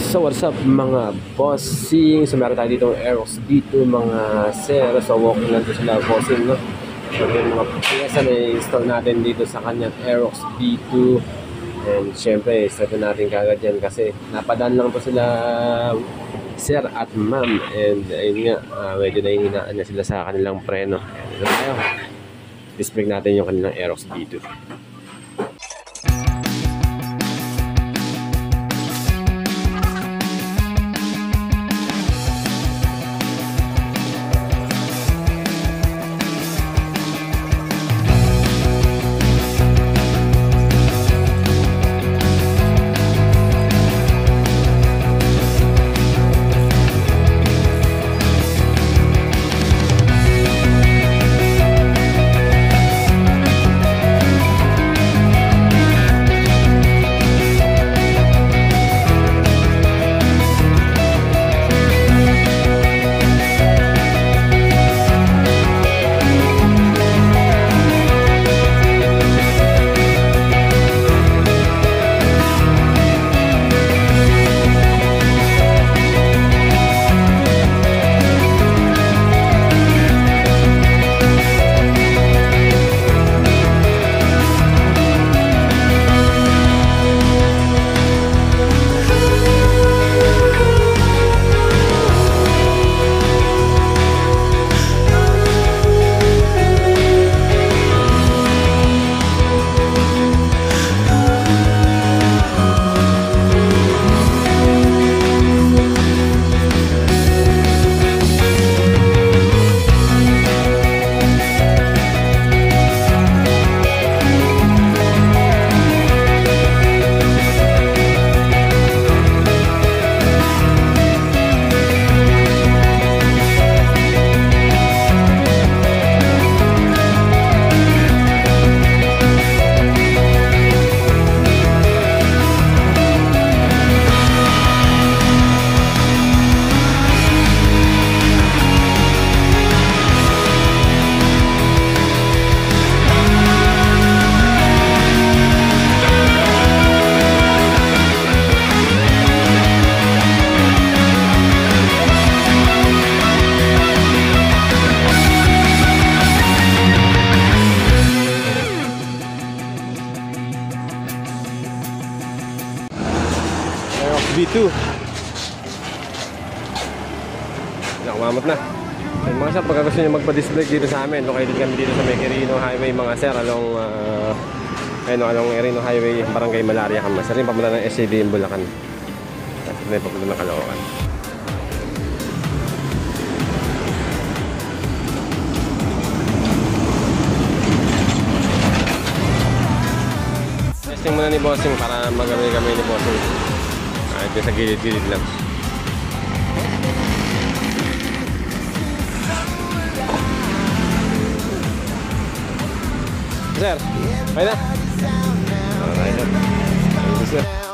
So what's up mga bossing? So meron tayo dito Aerox dito mga sir. So walking lang to sila bossing, no? So yung mga pyesa na install natin dito sa kanyang Aerox B2. And syempre start natin kagad yan kasi napadaan lang to sila sir at ma'am. And ayun nga, medyo nahihinaan na sila sa kanilang preno. Ayan tayo. Display natin yung kanilang Aerox B2. B2 nakamamot na. Ay, mga sir, pagka gusto nyo magpa-display dito sa amin, located kami dito sa may Quirino Highway mga sir, along Quirino Highway, Barangay Malaria, Kamas. Sir yung pamunta ng SCD in Bulacan, tapos na yung papunta ng Caloocan. Testing muna ni bossing para magamit kami ni bossing. Ito sa gilid-gilid lang. Sir, kaya na? Alright, sir.